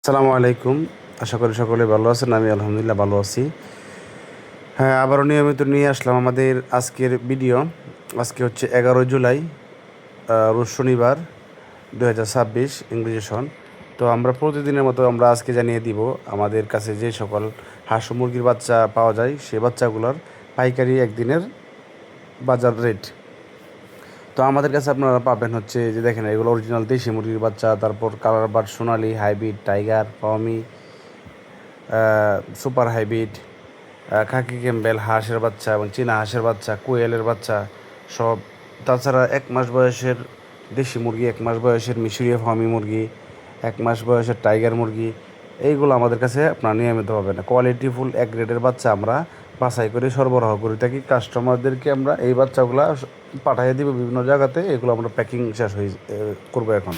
আসসালামু আলাইকুম। আশা করি সকলে ভালো আছেন। আমি আলহামদুলিল্লাহ ভালো আছি। হ্যাঁ, আবারও নিয়মিত নিয়ে আসলাম আমাদের আজকের ভিডিও। আজকে হচ্ছে 11 জুলাই, রোজ শনিবার, 2026 ইংরেজি সন। তো আমরা প্রতিদিনের মতো আমরা আজকে জানিয়ে দিব আমাদের কাছে যে সকল হাঁস ও মুরগির বাচ্চা পাওয়া যায় সেই বাচ্চাগুলোর পাইকারি একদিনের বাজার রেট। তো আমাদের কাছে আপনারা পাবেন হচ্ছে যে দেখেন, এগুলো অরিজিনাল দেশি মুরগির বাচ্চা, তারপর কালার বাট, সোনালি, হাইব্রিড, টাইগার, পাওমি, সুপার হাইব্রিড, খাকি ক্যাম্বেল হাঁসের বাচ্চা এবং চীনা হাঁসের বাচ্চা, কোয়েলের বাচ্চা সব। তাছাড়া 1 মাস বয়সের দেশি মুরগি, 1 মাস বয়সের মিশরীয় ফার্মি মুরগি, 1 মাস বয়সের টাইগার মুরগি, এইগুলো আমাদের কাছে আপনারা নিয়মিত পাবেন। কোয়ালিটিফুল এক গ্রেডের বাচ্চা আমরা বাছাই করে সরবরাহ করে থাকি। কাস্টমারদেরকে আমরা এই বাচ্চাগুলো পাঠিয়ে দিব বিভিন্ন জায়গাতে। এগুলো আমরা প্যাকিং শেষ হয়ে করবো এখন।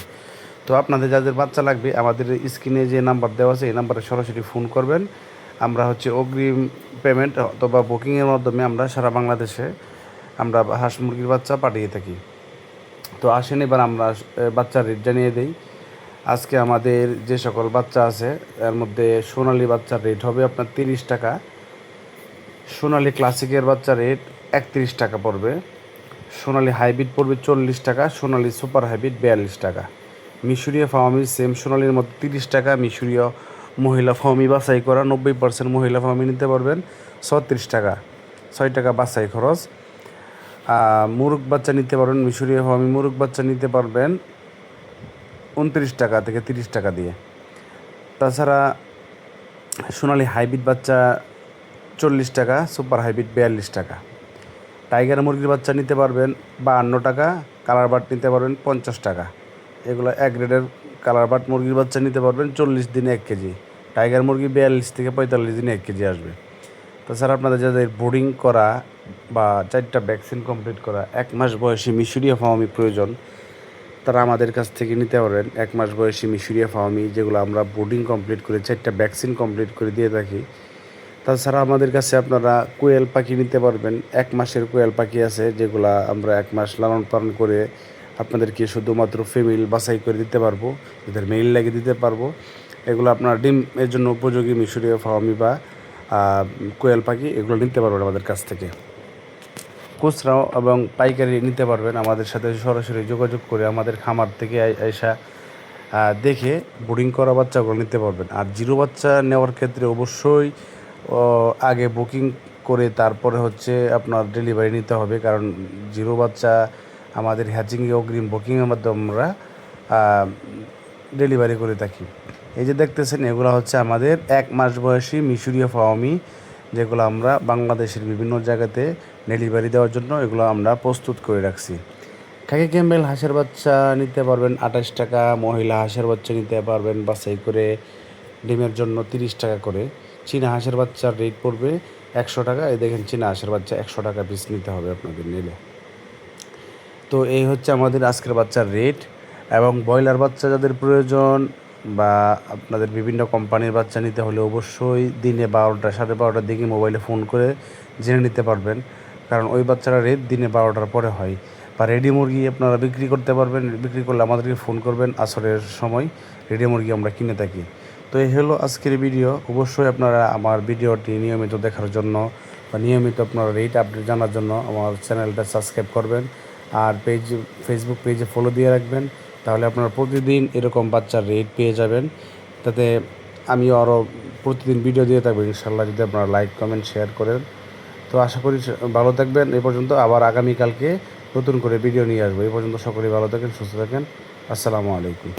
তো আপনাদের যাদের বাচ্চা লাগবে আমাদের স্ক্রিনে যে নাম্বার দেওয়া আছে এই নাম্বারে সরাসরি ফোন করবেন। আমরা হচ্ছে অগ্রিম পেমেন্ট অথবা বুকিংয়ের মাধ্যমে আমরা সারা বাংলাদেশে আমরা হাঁস মুরগির বাচ্চা পাঠিয়ে থাকি। তো আসেন এবার আমরা বাচ্চার রেট জানিয়ে দিই। আজকে আমাদের যে সকল বাচ্চা আছে এর মধ্যে সোনালি বাচ্চার রেট হবে আপনার 30 টাকা, সোনালি ক্লাসিকের বাচ্চা রেট 31 টাকা পড়বে, সোনালি হাইব্রিড পড়বে 40 টাকা, সোনালি সুপার হাইব্রিড 42 টাকা। মিশরীয় ফার্মি সেম সোনালির মধ্যে 30 টাকা। মিশরীয় মহিলা ফার্মি বাছাই করা 90% মহিলা ফার্মি নিতে পারবেন 36 টাকা, 6 টাকা বাছাই খরচ। মুরগ বাচ্চা নিতে পারবেন, মিশরীয় ফার্মি মুরগ বাচ্চা নিতে পারবেন 29 টাকা থেকে 30 টাকা দিয়ে। তাছাড়া সোনালি হাইব্রিড বাচ্চা 40 টাকা, সুপার হাইব্রিড 42 টাকা। টাইগার মুরগির বাচ্চা নিতে পারবেন 52 টাকা, কালার বাট নিতে পারবেন 50 টাকা। এগুলো এক গ্রেডের কালার বাট মুরগির বাচ্চা নিতে পারবেন 40 দিনে 1 কেজি। টাইগার মুরগি 42 থেকে 45 দিনে 1 কেজি আসবে। তাছাড়া আপনাদের যাদের বোর্ডিং করা বা 4টা ভ্যাকসিন কমপ্লিট করা 1 মাস বয়সী মিশরীয় ফার্মি প্রয়োজন, তারা আমাদের কাছ থেকে নিতে পারবেন 1 মাস বয়সী মিশরীয় ফার্মি, যেগুলো আমরা বোর্ডিং কমপ্লিট করে 4টা ভ্যাকসিন কমপ্লিট করে দিয়ে থাকি। তাছাড়া আমাদের কাছে আপনারা কোয়েল পাখি নিতে পারবেন। 1 মাসের কোয়েল পাখি আছে যেগুলা আমরা 1 মাস লালন পালন করে আপনাদেরকে শুধুমাত্র ফিমেল বাছাই করে দিতে পারবো, যাদের মেইল লাগিয়ে দিতে পারবো। এগুলো আপনার ডিমের জন্য উপযোগী মিশরীয় ফার্মি বা কোয়েল পাখি, এগুলো নিতে পারবেন আমাদের কাছ থেকে। খুচরাও এবং পাইকারি নিতে পারবেন আমাদের সাথে সরাসরি যোগাযোগ করে আমাদের খামার থেকে এসা দেখে বোর্ডিং করা বাচ্চাগুলো নিতে পারবেন। আর জিরো বাচ্চা নেওয়ার ক্ষেত্রে অবশ্যই আগে বুকিং করে তারপরে হচ্ছে আপনার ডেলিভারি নিতে হবে, কারণ জিরো বাচ্চা আমাদের হ্যাচিংয়ে অগ্রিম বুকিংয়ের মাধ্যমে আমরা ডেলিভারি করে থাকি। এই যে দেখতেছেন এগুলো হচ্ছে আমাদের 1 মাস বয়সী মিশরীয় ফার্মি, যেগুলো আমরা বাংলাদেশের বিভিন্ন জায়গাতে ডেলিভারি দেওয়ার জন্য এগুলো আমরা প্রস্তুত করে রাখছি। খাকি ক্যাম্বেল হাঁসের বাচ্চা নিতে পারবেন 28 টাকা, মহিলা হাঁসের বাচ্চা নিতে পারবেন বাছাই করে ডিমের জন্য 30 টাকা করে। চীনা হাঁসের বাচ্চার রেট পড়বে 100 টাকা। এই দেখেন চীনা হাঁসের বাচ্চা 100 টাকা পিস নিতে হবে আপনাদের নিলে। তো এই হচ্ছে আমাদের আজকের বাচ্চার রেট। এবং ব্রয়লার বাচ্চা যাদের প্রয়োজন বা আপনাদের বিভিন্ন কোম্পানির বাচ্চা নিতে হলে অবশ্যই দিনে 12টা 12:30টার দিকে মোবাইলে ফোন করে জেনে নিতে পারবেন, কারণ ওই বাচ্চারা রেট দিনে 12টার পরে হয়। বা রেডি মুরগি আপনারা বিক্রি করতে পারবেন, বিক্রি করলে আমাদেরকে ফোন করবেন, আসরের সময় রেডি মুরগি আমরা কিনে থাকি। তো এই হলো আজকের ভিডিও। অবশ্যই আপনারা আমার ভিডিওটি নিয়মিত দেখার জন্য বা নিয়মিত আপনারা রেট আপডেট জানার জন্য আমার চ্যানেলটা সাবস্ক্রাইব করবেন। আর ফেসবুক পেজে ফলো দিয়ে রাখবেন, তাহলে আপনারা প্রতিদিন এরকম বাচ্চার রেট পেয়ে যাবেন। তাতে আমিও আরও প্রতিদিন ভিডিও দিয়ে থাকবো ইনশাল্লাহ, যদি আপনারা লাইক কমেন্ট শেয়ার করেন। তো আশা করি ভালো থাকবেন। এই পর্যন্ত আবার আগামীকালকে নতুন করে ভিডিও নিয়ে আসবো। এই পর্যন্ত সকলেই ভালো থাকেন, সুস্থ থাকেন। আসসালামু আলাইকুম।